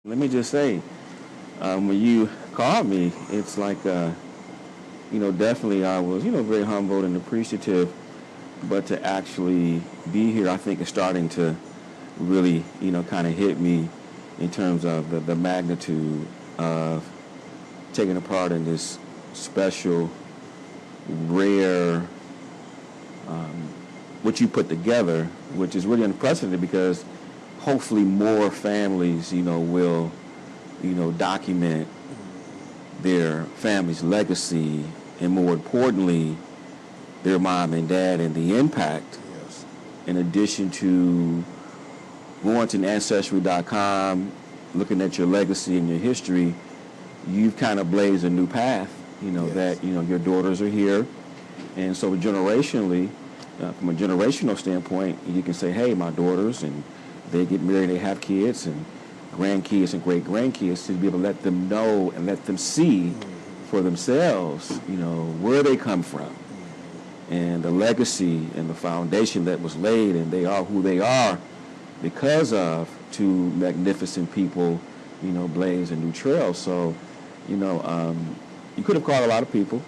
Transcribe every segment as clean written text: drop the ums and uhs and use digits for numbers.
Let me just say, when you called me, it's like, definitely I was, very humbled and appreciative. But to actually be here, I think is starting to really, kind of hit me in terms of the magnitude of taking a part in this special, rare, what you put together, which is really unprecedented because hopefully more families, will, document their family's legacy and more importantly, their mom and dad and the impact. Yes. In addition to going to Ancestry.com, looking at your legacy and your history, you've kind of blazed a new path, Yes. that, your daughters are here. And so generationally, from a generational standpoint, you can say, hey, my daughters, and they get married, they have kids and grandkids and great-grandkids, to be able to let them know and let them see for themselves, where they come from and the legacy and the foundation that was laid, and they are who they are because of two magnificent people, blaze a new trail. So, you could have called a lot of people,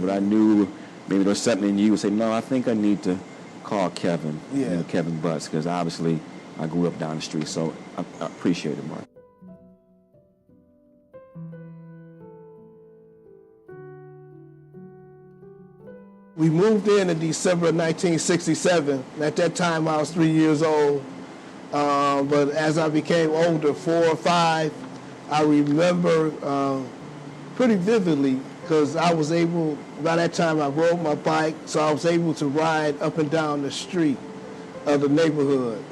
but I knew maybe there was something in you would say, no, I think I need to call Kevin, Yeah. Kevin Butts, because obviously I grew up down the street. So I appreciate it, Mark. We moved in December of 1967. At that time, I was 3 years old. But as I became older, 4 or 5, I remember pretty vividly because I was able, by that time I rode my bike, so I was able to ride up and down the street of the neighborhood.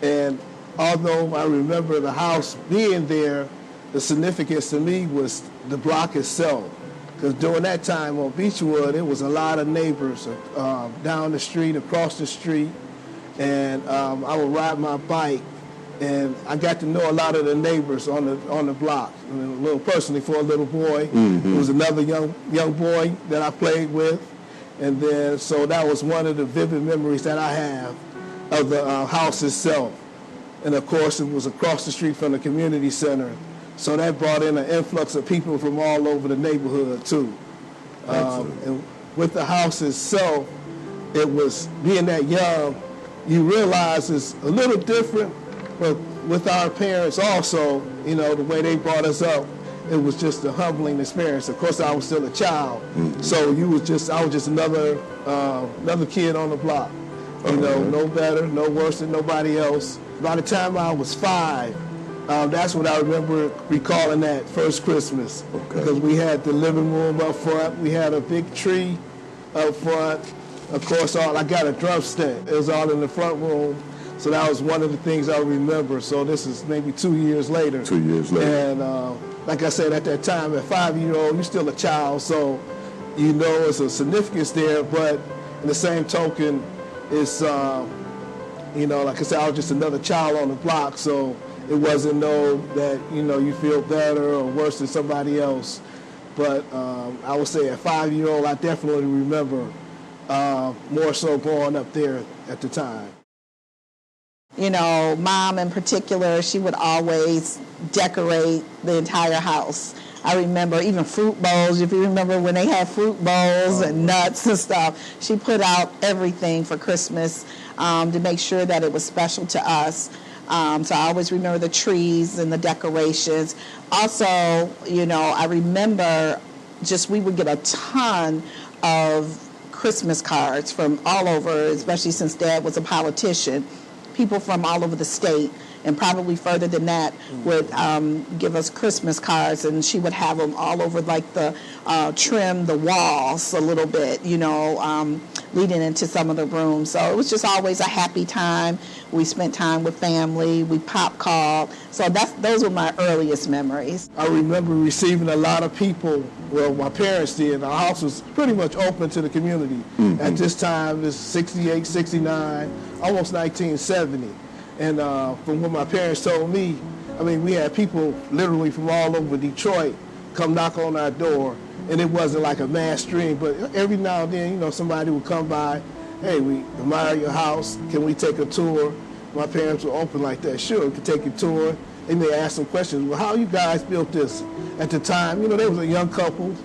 And although I remember the house being there, the significance to me was the block itself. Because during that time on Beechwood, it was a lot of neighbors down the street, across the street, and I would ride my bike, and I got to know a lot of the neighbors on the block. I mean, a little personally for a little boy. Mm-hmm. There was another young boy that I played with, and then so that was one of the vivid memories that I have of the house itself. And of course, it was across the street from the community center. So that brought in an influx of people from all over the neighborhood, too. And with the house itself, it was, being that young, you realize it's a little different, but with our parents also, the way they brought us up, it was just a humbling experience. Of course, I was still a child, so I was just another kid on the block. No better, no worse than nobody else. By the time I was 5, that's what I remember recalling that first Christmas. Okay. Because we had the living room up front. We had a big tree up front. Of course, I got a drumstick. It was all in the front room. So that was one of the things I remember. So this is maybe 2 years later. 2 years later. And like I said, at that time, at 5-year-old, you're still a child. So it's a significance there. But in the same token, it's, like I said, I was just another child on the block. So it wasn't that, you feel better or worse than somebody else. But I would say at 5-year-old, I definitely remember more so growing up there at the time. Mom in particular, she would always decorate the entire house. I remember even fruit bowls, if you remember when they had fruit bowls and nuts and stuff. She put out everything for Christmas to make sure that it was special to us. So I always remember the trees and the decorations. Also, I remember we would get a ton of Christmas cards from all over, especially since Dad was a politician. People from all over the state and probably further than that would give us Christmas cards, and she would have them all over, like trim the walls a little bit, leading into some of the rooms. So it was just always a happy time. We spent time with family. We pop called. So those were my earliest memories. I remember receiving a lot of people. Well, my parents did. Our house was pretty much open to the community. Mm-hmm. At this time, it's 68, 69, almost 1970. And from what my parents told me, we had people literally from all over Detroit come knock on our door, and it wasn't like a mass stream, but every now and then, somebody would come by, hey, we admire your house, can we take a tour? My parents were open like that, sure, we could take a tour, they may ask some questions. Well, how you guys built this? At the time, you know, they was a young couple,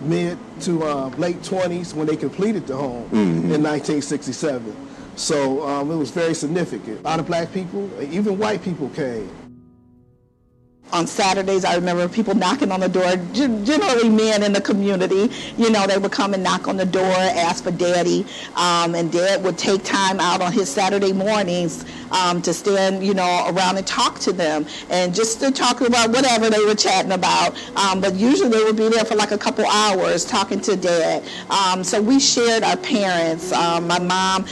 mid to late 20s when they completed the home in 1967. So it was very significant. A lot of black people, even white people came. On Saturdays, I remember people knocking on the door, generally men in the community. You know, they would come and knock on the door, ask for Daddy, and Dad would take time out on his Saturday mornings to stand, you know, around and talk to them, and just to talk about whatever they were chatting about. But usually they would be there for like a couple hours talking to Dad. So we shared our parents. My mom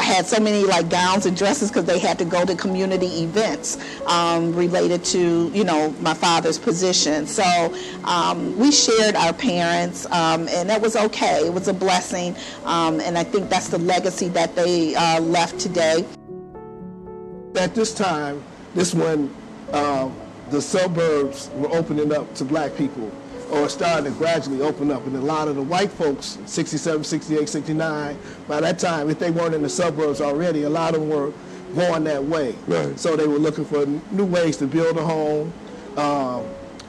had so many like gowns and dresses because they had to go to community events related to, you know, my father's position. So we shared our parents, and that was okay. It was a blessing, and I think that's the legacy that they left today. At this time, this when the suburbs were opening up to black people, or starting to gradually open up. And a lot of the white folks, 67, 68, 69, by that time, if they weren't in the suburbs already, a lot of them were going that way. Right. So they were looking for new ways to build a home,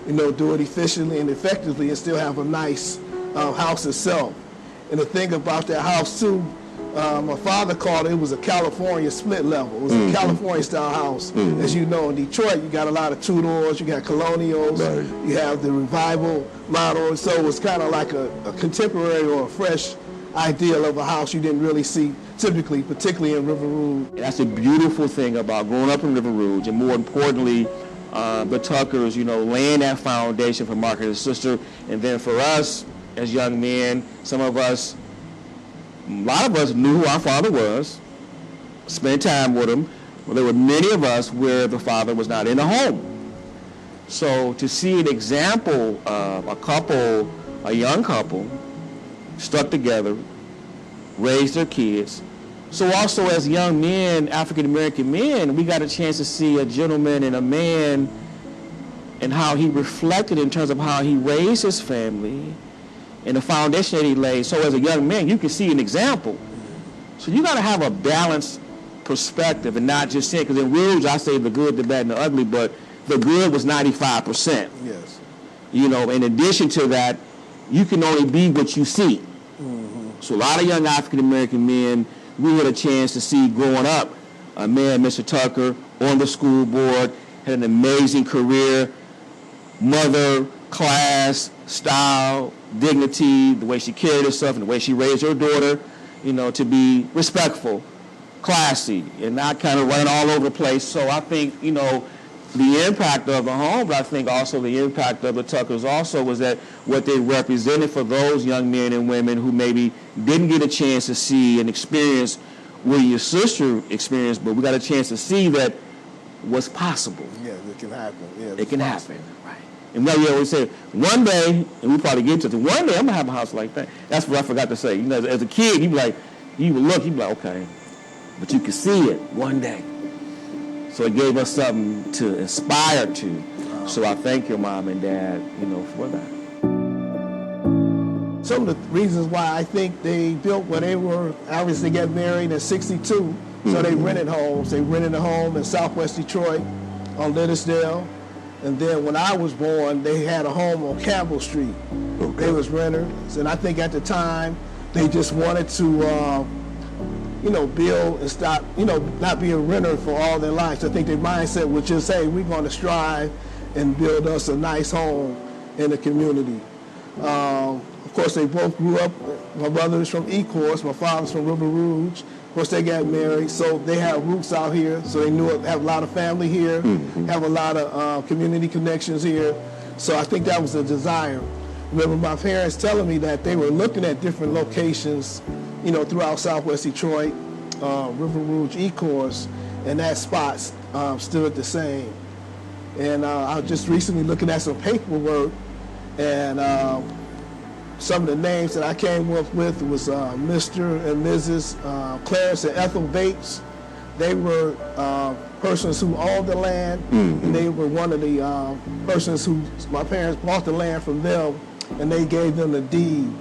you know, do it efficiently and effectively and still have a nice house itself. And the thing about that house, too, my father called it was a California split level. It was a California-style house. As you know, in Detroit, you got a lot of two-doors, you got colonials, you have the revival model, so it was kind of like a contemporary or a fresh ideal of a house you didn't really see typically, particularly in River Rouge. That's a beautiful thing about growing up in River Rouge, and more importantly, the Tuckers, you know, laying that foundation for Margaret and his sister, and then for us as young men, a lot of us knew who our father was, spent time with him. Well, there were many of us where the father was not in the home. So to see an example of a young couple, stuck together, raised their kids. So also as young men, African-American men, we got a chance to see a gentleman and a man and how he reflected in terms of how he raised his family and the foundation that he laid. So as a young man, you can see an example. So you got to have a balanced perspective and not just say, because in Rouge, I say the good, the bad, and the ugly, but the good was 95%. Yes. You know, in addition to that, you can only be what you see. So a lot of young African-American men, we had a chance to see growing up. A man, Mr. Tucker, on the school board, had an amazing career, mother, class, style, dignity, the way she carried herself and the way she raised her daughter, you know, to be respectful, classy, and not kind of running all over the place. So I think, you know, the impact of the home, but I think also the impact of the Tuckers also was that what they represented for those young men and women who maybe didn't get a chance to see and experience what your sister experienced, but we got a chance to see that what's possible. Yeah, it can happen. Yeah, it can happen. And we always say, one day, and we probably get to it, one day I'm going to have a house like that. That's what I forgot to say. You know, as a kid, you would look, you'd be like, okay. But you could see it one day. So it gave us something to aspire to. So I thank your mom and dad, you know, for that. Some of the reasons why I think they built where they were, obviously they got married in 62, so they rented homes. They rented a home in Southwest Detroit on Liddesdale. And then when I was born, they had a home on Campbell Street. They was renters. And I think at the time, they just wanted to, you know, build and stop, you know, not be a renter for all their lives. I think their mindset was just, hey, we're going to strive and build us a nice home in the community. Of course, they both grew up. My brother is from Ecorse. My father's from River Rouge. Of course, they got married, so they have roots out here. So they knew it, have a lot of family here, have a lot of community connections here. So I think that was a desire. Remember my parents telling me that they were looking at different locations, you know, throughout Southwest Detroit, River Rouge, Ecorse, and that spot stood the same. And I was just recently looking at some paperwork, and some of the names that I came up with was Mr. and Mrs. Clarence and Ethel Bates. They were persons who owned the land, and they were one of the persons who my parents bought the land from them, and they gave them the deed.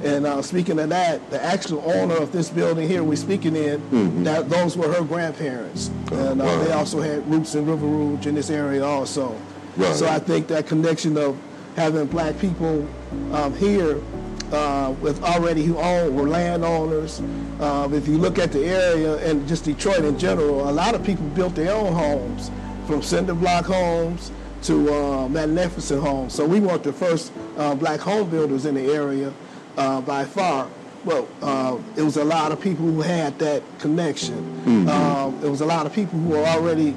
And speaking of that, the actual owner of this building here we're speaking in, those were her grandparents. And they also had roots in River Rouge in this area also. Right. So I think that connection of having black people here with already who were landowners. If you look at the area and just Detroit in general, a lot of people built their own homes, from cinder block homes to magnificent homes. So we weren't the first black home builders in the area by far. Well, it was a lot of people who had that connection. It was a lot of people who were already,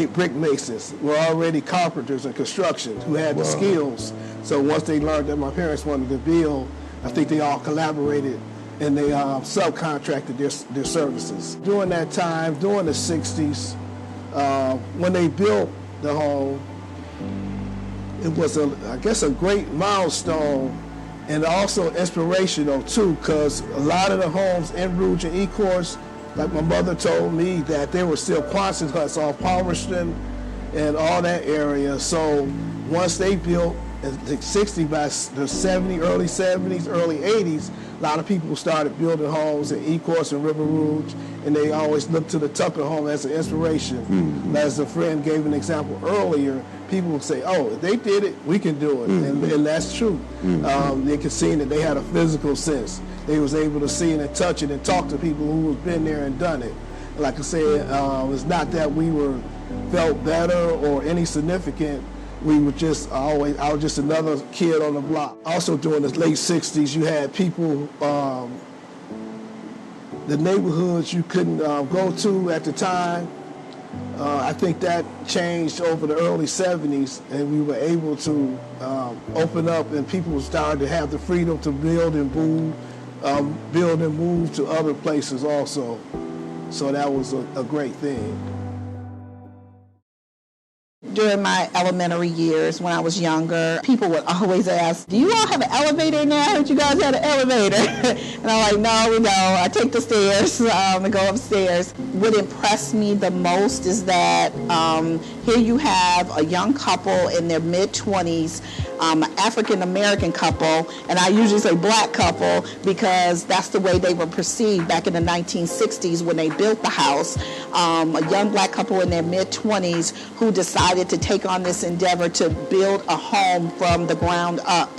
brick masons, were already carpenters and construction, who had the skills. So once they learned that my parents wanted to build, I think they all collaborated and they subcontracted their services. During that time, during the 60s, when they built the home, it was, I guess, a great milestone and also inspirational too, because a lot of the homes in Rouge and Ecorse, like my mother told me, that there were still Quonset huts off Palmerston and all that area. So once they built in the 60s, by the early 70s, early 80s, a lot of people started building homes in Ecorse and River Rouge, and they always looked to the Tucker home as an inspiration. As a friend gave an example earlier, people would say, oh, if they did it, we can do it. And that's true. They could see that they had a physical sense. They was able to see it and touch it and talk to people who have been there and done it. Like I said, it's not that we felt better or any significant. We were just I was just another kid on the block. Also during the late 60s, you had people, the neighborhoods you couldn't go to at the time. I think that changed over the early 70s, and we were able to open up, and people started to have the freedom to build and move to other places also. So that was a great thing. During my elementary years, when I was younger, people would always ask, do you all have an elevator now? I heard you guys had an elevator. And I'm like, no, we don't. I take the stairs and go upstairs. What impressed me the most is that here you have a young couple in their mid-20s, African-American couple, and I usually say black couple because that's the way they were perceived back in the 1960s when they built the house. A young black couple in their mid-20s who decided to take on this endeavor to build a home from the ground up.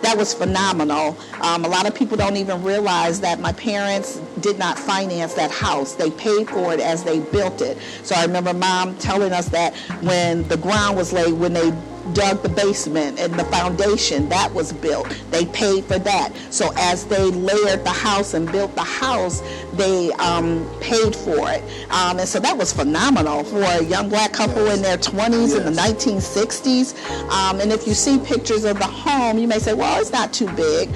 That was phenomenal. A lot of people don't even realize that my parents did not finance that house. They paid for it as they built it. So I remember Mom telling us that when the ground was laid, when they dug the basement and the foundation, that was built. They paid for that. So as they layered the house and built the house, they paid for it. And so that was phenomenal for a young black couple in their 20s in the 1960s. And if you see pictures of the home, you may say, well, it's not too big.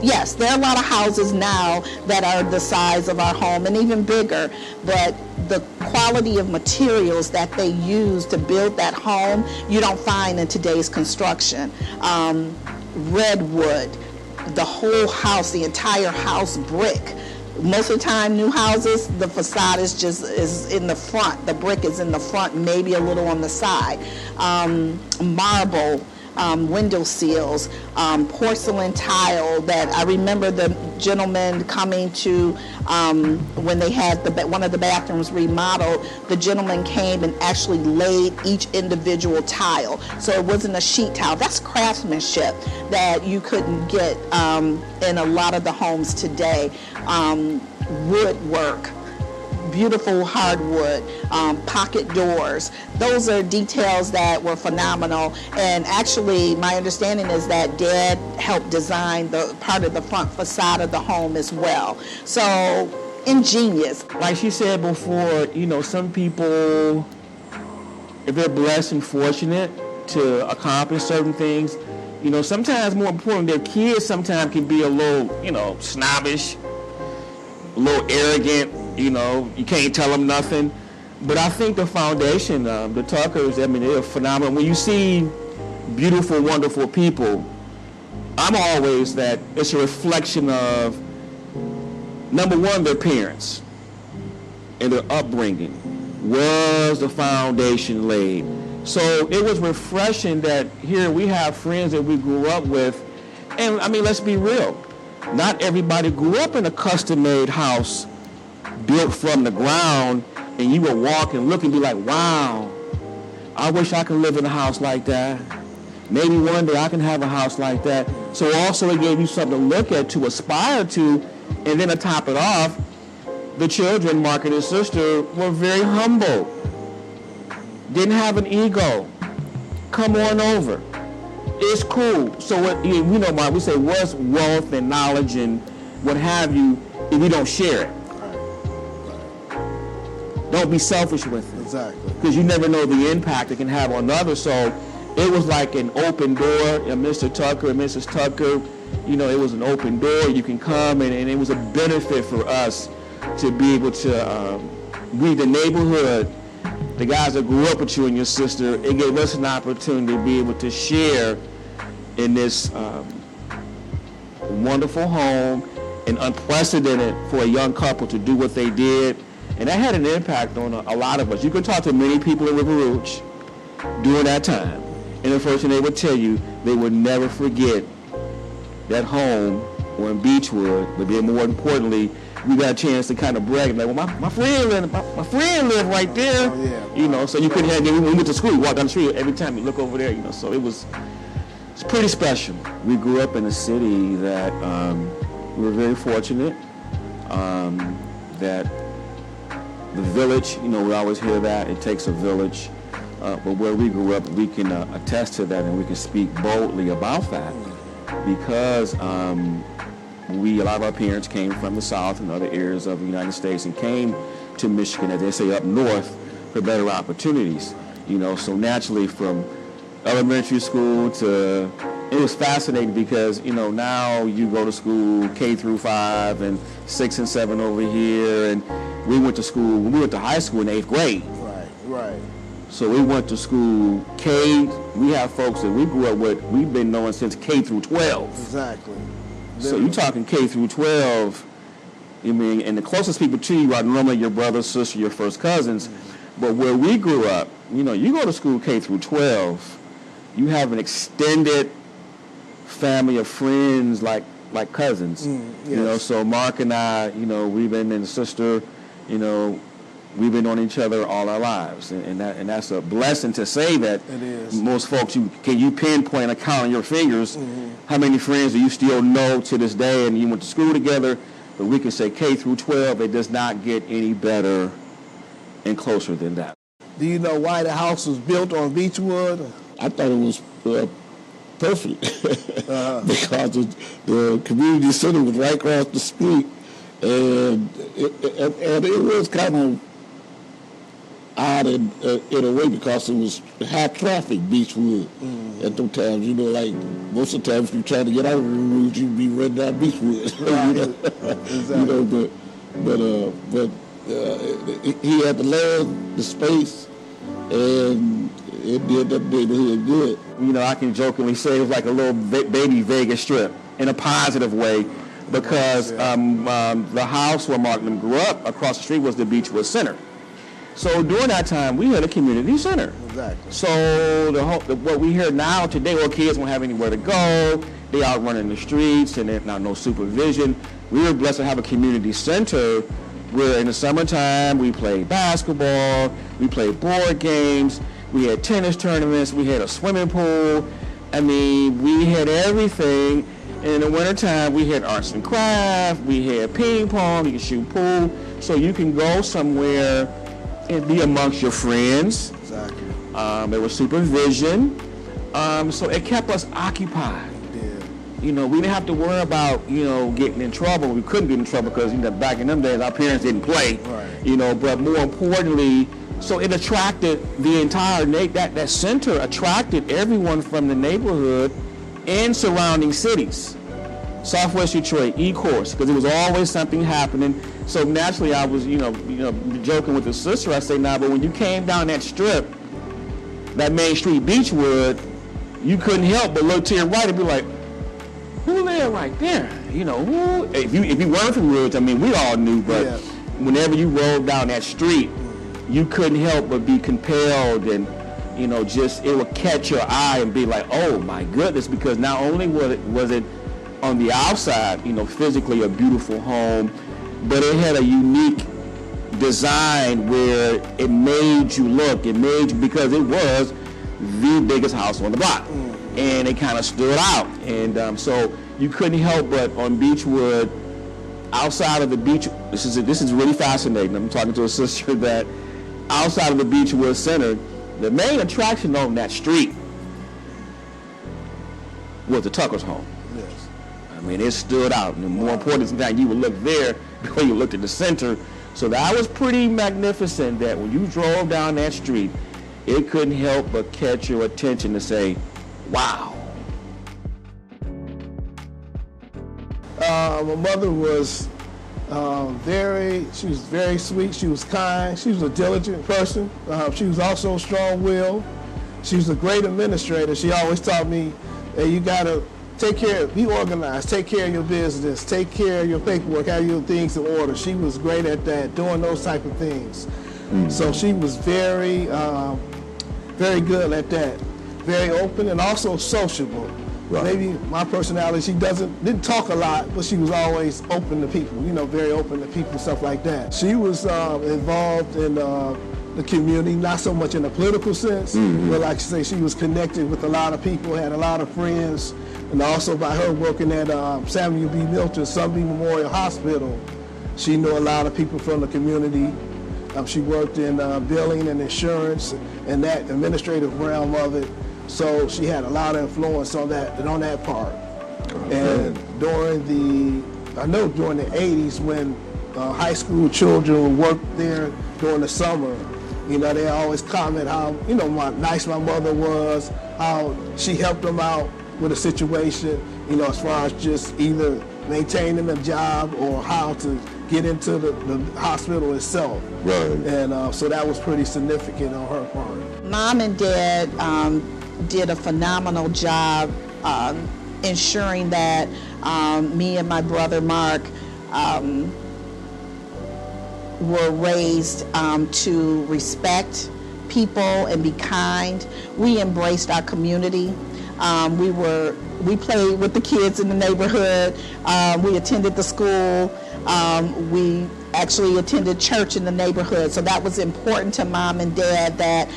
Yes, there are a lot of houses now that are the size of our home and even bigger, but the quality of materials that they use to build that home, you don't find in today's construction. Redwood, the whole house, the entire house brick. Most of the time, new houses, the facade is in the front. The brick is in the front, maybe a little on the side. Marble. Window sills, porcelain tile that I remember the gentleman coming to when they had one of the bathrooms remodeled. The gentleman came and actually laid each individual tile. So it wasn't a sheet tile. That's craftsmanship that you couldn't get in a lot of the homes today. Woodwork. Beautiful hardwood, pocket doors. Those are details that were phenomenal. And actually, my understanding is that Dad helped design the part of the front facade of the home as well. So, ingenious. Like she said before, some people, if they're blessed and fortunate to accomplish certain things, sometimes more important, their kids sometimes can be a little, snobbish, a little arrogant. You can't tell them nothing. But I think the foundation, the Tuckers, they're phenomenal. When you see beautiful, wonderful people, I'm always that it's a reflection of, number one, their parents and their upbringing. Was the foundation laid? So it was refreshing that here we have friends that we grew up with. And, let's be real. not everybody grew up in a custom-made house built from the ground, and you would walk and look and be like, wow, I wish I could live in a house like that. Maybe one day I can have a house like that. So also it gave you something to look at, to aspire to, and then to top it off, the children, Mark and his sister, were very humble. Didn't have an ego. Come on over. It's cool. So what, you know, Mark, we say, what's wealth and knowledge and what have you if you don't share it? Don't be selfish with it. Exactly. Because you never know the impact it can have on others. So it was like an open door. And Mr. Tucker and Mrs. Tucker, you know, it was an open door. You can come, and it was a benefit for us to be able to read the neighborhood. The guys that grew up with you and your sister, it gave us an opportunity to be able to share in this wonderful home, and unprecedented for a young couple to do what they did. And that had an impact on a lot of us. You can talk to many people in River Rouge during that time, and the first thing they would tell you, they would never forget that home or in Beechwood, but then more importantly, we got a chance to kind of brag, like, well, my friend lived right there. Oh, yeah. You know, so you couldn't have, when we went to school, you walked down the street, every time you look over there, you know, so it's pretty special. We grew up in a city that we were very fortunate, that the village, you know, we always hear that, it takes a village, but where we grew up, we can attest to that, and we can speak boldly about that, because a lot of our parents came from the South and other areas of the United States and came to Michigan, as they say, up north for better opportunities. You know, so naturally from elementary school to, it was fascinating because, you know, now you go to school K through 5 and 6 and 7 over here, and we went to school, we went to high school in 8th grade. Right. So we went to school K, we have folks that we grew up with, we've been knowing since K through 12. Exactly. So you're talking K through 12, I mean, and the closest people to you are normally your brother, sister, your first cousins. But where we grew up, you know, you go to school K through 12, you have an extended family of friends like cousins. Yes. You know, so Mark and I, you know, we've been and sister, you know, we've been on each other all our lives, and that's a blessing to say that. It is. Most folks, can you pinpoint a count on your fingers how many friends do you still know to this day, and you went to school together, but we can say K through 12, it does not get any better and closer than that. Do you know why the house was built on Beechwood? I thought it was perfect because the community center was right across the street, and it was kind of odd in a way because it was high traffic Beechwood at those times. You know, like most of the time if you try to get out of the Rouge, you'd be running down Beechwood. Right. You know? Exactly. You know, but he had the land, the space, and it did that neighborhood good. You know, I can jokingly say it was like a little baby Vegas Strip in a positive way, because the house where Mark and them grew up across the street was the Beechwood Center. So during that time, we had a community center. Exactly. So what we hear now today, well, kids won't have anywhere to go. They out running the streets, and there's not no supervision. We were blessed to have a community center where in the summertime we played basketball, we played board games, we had tennis tournaments, we had a swimming pool. I mean, we had everything. And in the wintertime, we had arts and craft, we had ping pong, you can shoot pool. So you can go somewhere and be amongst your friends. Exactly. There was supervision. So it kept us occupied. You know, we didn't have to worry about, you know, getting in trouble. We couldn't get in trouble because, you know, back in them days, our parents didn't play. Right. You know, but more importantly, so it attracted the entire, that center attracted everyone from the neighborhood and surrounding cities. Southwest Detroit, E-Course, because there was always something happening. So naturally, I was, you know, joking with the sister. I say, nah, but when you came down that strip, that Main Street Beechwood, you couldn't help but look to your right and be like, who there right there? You know, who? If you weren't from Rouge, I mean, we all knew, but whenever you rolled down that street, you couldn't help but be compelled, and, you know, just, it would catch your eye and be like, oh my goodness, because not only was it on the outside, physically a beautiful home, but it had a unique design where it made you look. Because it was the biggest house on the block, and it kind of stood out. And so you couldn't help but on Beechwood, outside of the beach. This is really fascinating. I'm talking to a sister that outside of the Beechwood Center, the main attraction on that street was the Tucker's home. Yes. I mean, it stood out. And more important than that, you would look there before you looked at the center. So that was pretty magnificent that when you drove down that street, it couldn't help but catch your attention to say, wow. My mother was she was very sweet. She was kind. She was a diligent person. She was also strong-willed. She was a great administrator. She always taught me that you gotta be organized, take care of your business, take care of your paperwork, have your things in order. She was great at that, doing those type of things. So she was very, very good at that. Very open and also sociable. Right. Maybe my personality, she didn't talk a lot, but she was always open to people, very open to people, stuff like that. She was involved in the community, not so much in a political sense, but like I say, she was connected with a lot of people, had a lot of friends, and also by her working at Samuel B. Milton Sunbeam Memorial Hospital, she knew a lot of people from the community. She worked in billing and insurance and that administrative realm of it. So she had a lot of influence on that part. And during the 80s when high school children would work there during the summer, they always comment how, nice my mother was, how she helped them out with a situation, as far as just either maintaining a job or how to get into the hospital itself. Right. And so that was pretty significant on her part. Mom and Dad did a phenomenal job ensuring that me and my brother Mark were raised to respect people and be kind. We embraced our community. We played with the kids in the neighborhood. We attended the school. We actually attended church in the neighborhood. So that was important to Mom and Dad that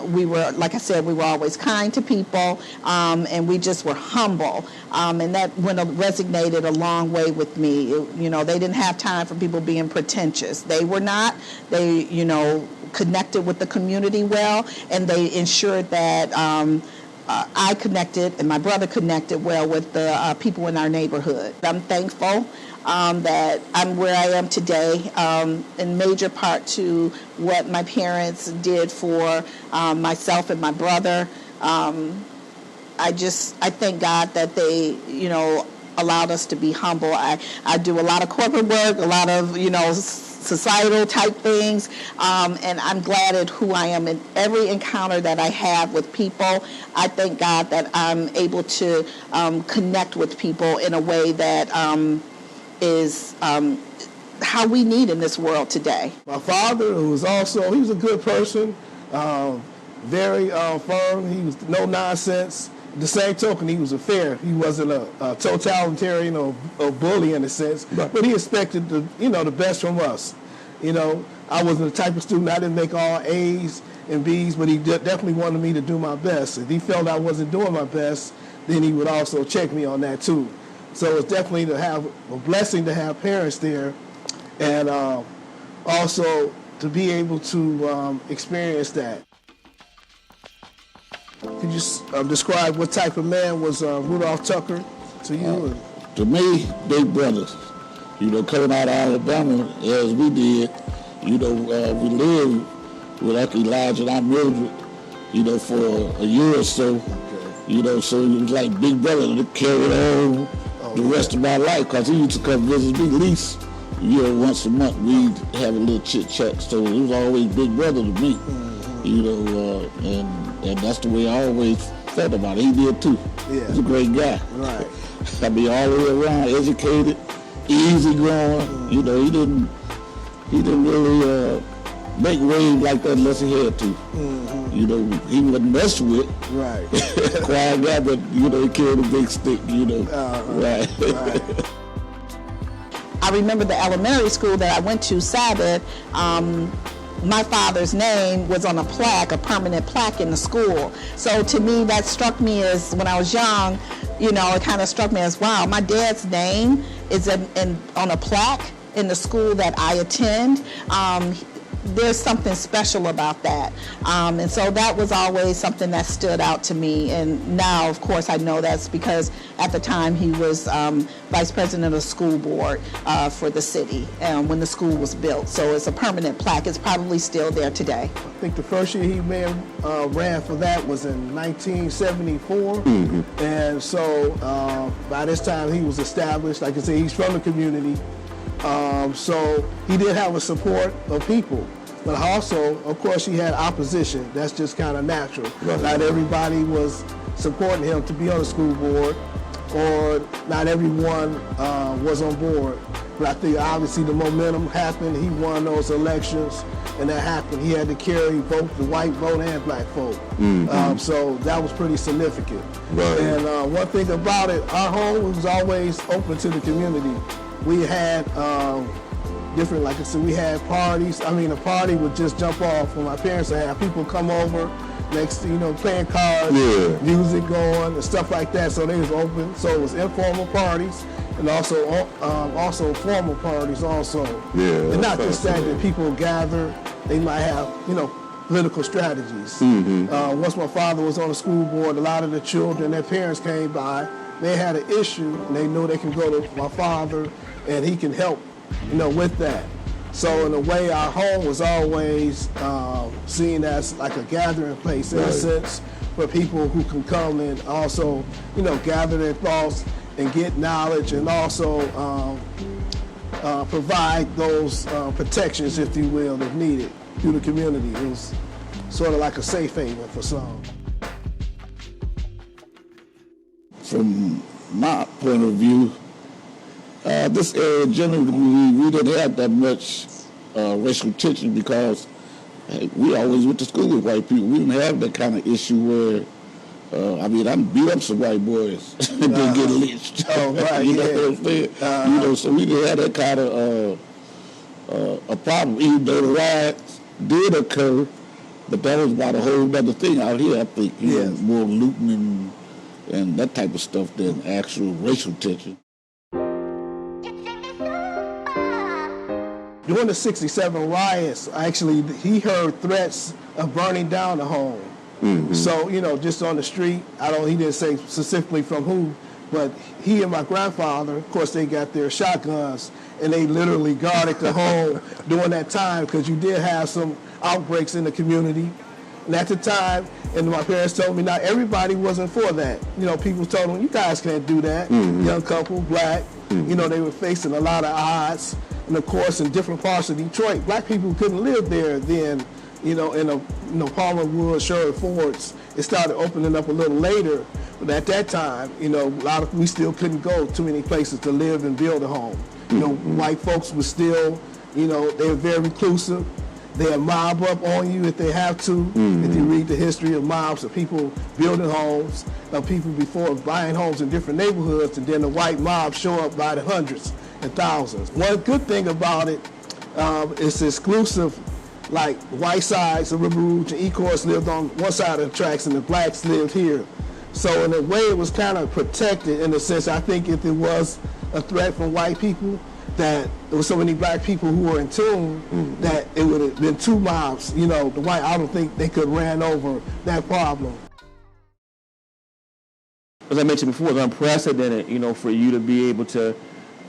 we were, like I said, we were always kind to people, and we just were humble. And that resonated a long way with me. They didn't have time for people being pretentious. They were not. They, connected with the community well, and they ensured that I connected and my brother connected well with the people in our neighborhood. I'm thankful that I'm where I am today, in major part to what my parents did for myself and my brother. I thank God that they, allowed us to be humble. I do a lot of corporate work, a lot of, societal type things, and I'm glad at who I am in every encounter that I have with people. I thank God that I'm able to connect with people in a way that is how we need in this world today. My father, he was a good person, very firm. He was no nonsense. The same token, he was fair. He wasn't a totalitarian or bully in a sense, but he expected the best from us. I wasn't the type of student, I didn't make all A's and B's, but he definitely wanted me to do my best. If he felt I wasn't doing my best, then he would also check me on that too. So it's definitely a blessing to have parents there, and also to be able to experience that. Could you describe what type of man was Rudolph Tucker to you? To me, big brothers. Coming out of Alabama as we did, we lived with Uncle Elijah and Aunt Mildred, for a year or so. Okay. So it was like big brother that carried on the rest of my life, because he used to come visit me at least once a month. We'd have a little chit chat. So it was always big brother to me, and that's the way I always felt about it. He did too. Yeah. He's a great guy. Right. I mean, all the way around, educated, easy going. He didn't really make waves like that unless he had to. Mm-hmm. You know, he wasn't messed with. Right. Quiet guy, but you know, he carried a big stick. You know, right. Right. I remember the elementary school that I went to, Sabbath. My father's name was on a plaque, a permanent plaque in the school. So to me, that struck me as, when I was young, you know, it kind of struck me as, wow, my dad's name is on a plaque in the school that I attend. There's something special about that. And so that was always something that stood out to me. And now, of course, I know that's because at the time he was vice president of the school board for the city when the school was built. So it's a permanent plaque. It's probably still there today. I think the first year he ran for that was in 1974. Mm-hmm. And so by this time he was established. Like I said, he's from the community. So he did have a support of people, but also, of course, he had opposition. That's just kind of natural. Right. Not everybody was supporting him to be on the school board, or not everyone was on board. But I think obviously the momentum happened. He won those elections, and that happened. He had to carry both the white vote and black vote. Mm-hmm. So that was pretty significant. Right. And one thing about it, our home was always open to the community. We had different, like I said, we had parties. I mean, a party would just jump off when my parents would have people come over, next, you know, playing cards, music going, and stuff like that. So they was open. So it was informal parties, and also formal parties also. Yeah. And not just that people gather. They might have, you know, political strategies. Mm-hmm. Once my father was on the school board, a lot of the children, their parents came by. They had an issue, and they knew they can go to my father, and he can help, you know, with that. So in a way, our home was always seen as like a gathering place, in a sense, for people who can come and also, you know, gather their thoughts and get knowledge, and also provide those protections, if you will, if needed, through the community. It was sort of like a safe haven for some. From my point of view, this area generally, we didn't have that much racial tension because we always went to school with white people. We didn't have that kind of issue where, I mean, I beat up some white boys and then get lynched. Oh, right, you know what I'm saying? You know, so we didn't have that kind of a problem, even though the riots did occur, but that was about a whole other thing out here, I think. You know, more looting and that type of stuff than actual racial tension. During the 67 riots, actually, he heard threats of burning down the home. Mm-hmm. So, you know, just on the street, he didn't say specifically from who, but he and my grandfather, of course, they got their shotguns, and they literally guarded the home during that time, because you did have some outbreaks in the community. And at the time, and my parents told me, not everybody wasn't for that. You know, people told them, you guys can't do that. Mm-hmm. Young couple, black, you know, they were facing a lot of odds. And of course, in different parts of Detroit, black people couldn't live there then, you know, in Palmer Woods, Sherwood Fords. It started opening up a little later. But at that time, you know, we still couldn't go too many places to live and build a home. You know, white folks were still, you know, they were very reclusive. They'll mob up on you if they have to. Mm-hmm. If you read the history of mobs of people building homes, of people before buying homes in different neighborhoods, and then the white mob show up by the hundreds and thousands. One good thing about it, it's exclusive. Like white sides of River Rouge and E-Course lived on one side of the tracks, and the blacks lived here. So in a way, it was kind of protected in a sense. I think if it was a threat from white people, that there was so many black people who were in tune, that it would have been two mobs. You know, the white, I don't think they could have ran over that problem. As I mentioned before, it's unprecedented, you know, for you to be able to,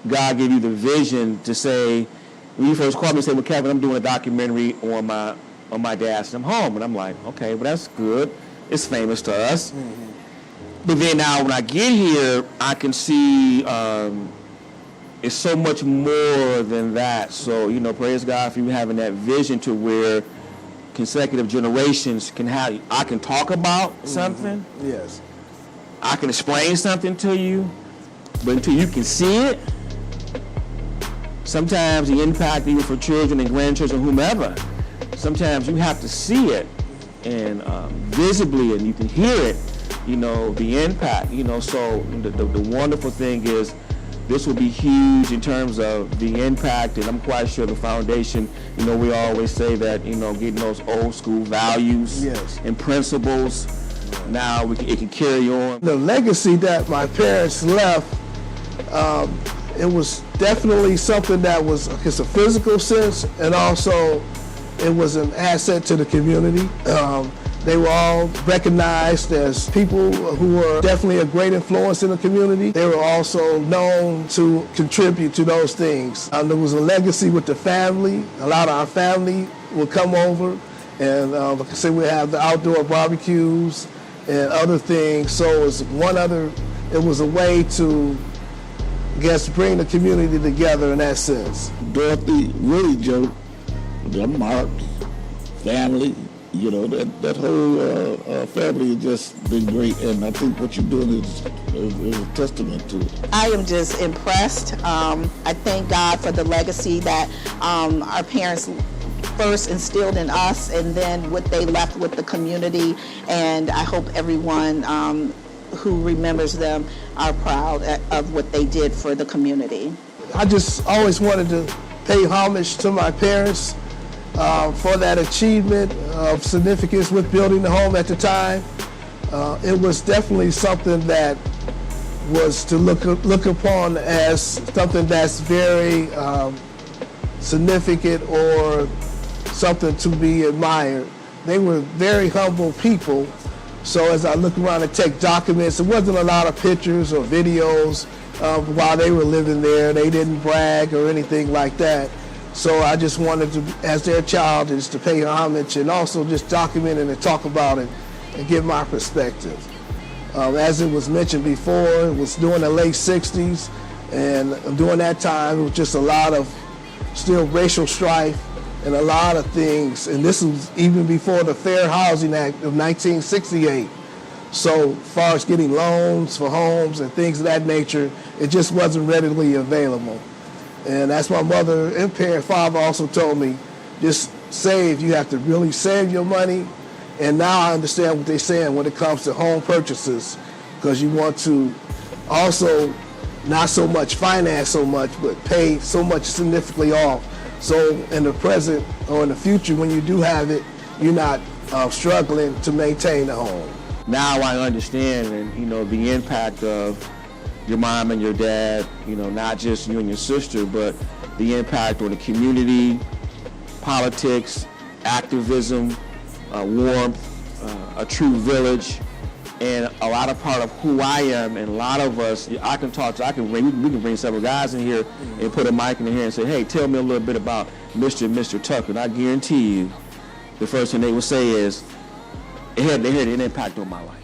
God gave you the vision to say, when you first called me and said, well, Kevin, I'm doing a documentary on my dad's, and I'm home. And I'm like, okay, well, that's good. It's famous to us. Mm-hmm. But then now when I get here, I can see it's so much more than that. So, you know, praise God for you having that vision to where consecutive generations can have, I can talk about something. Yes. I can explain something to you, but until you can see it, sometimes the impact even for children and grandchildren, whomever, sometimes you have to see it and visibly, and you can hear it, the impact, so the wonderful thing is this will be huge in terms of the impact, and I'm quite sure the foundation, we always say that, getting those old school values Yes. and principles, now it can carry on. The legacy that my parents left, it was definitely something that was, it's a physical sense, and also it was an asset to the community. They were all recognized as people who were definitely a great influence in the community. They were also known to contribute to those things. There was a legacy with the family. A lot of our family would come over, and like I said, we have the outdoor barbecues and other things. So it was a way to, I guess, bring the community together in that sense. Dorothy, really, Joe, the Mark family, that whole family has just been great, and I think what you're doing is a testament to it. I am just impressed. I thank God for the legacy that our parents first instilled in us, and then what they left with the community, and I hope everyone who remembers them are proud of what they did for the community. I just always wanted to pay homage to my parents for that achievement of significance with building the home at the time. It was definitely something that was to look upon as something that's very significant or something to be admired. They were very humble people, so as I look around and take documents, there wasn't a lot of pictures or videos while they were living there. They didn't brag or anything like that. So I just wanted to, as their child, is to pay homage and also just document it and talk about it and give my perspective. As it was mentioned before, it was during the late 60s, and during that time it was just a lot of still racial strife and a lot of things, and this was even before the Fair Housing Act of 1968. So as far as getting loans for homes and things of that nature, it just wasn't readily available. And that's my mother and father also told me, just save. You have to really save your money. And now I understand what they're saying when it comes to home purchases, because you want to also not so much finance so much, but pay so much significantly off. So in the present or in the future, when you do have it, you're not struggling to maintain the home. Now I understand, and the impact of your mom and your dad, not just you and your sister, but the impact on the community, politics, activism, warmth, a true village, and a lot of part of who I am. And a lot of us, we can bring several guys in here and put a mic in here and say, hey, tell me a little bit about Mr. and Mr. Tucker. And I guarantee you, the first thing they will say is, they had an impact on my life.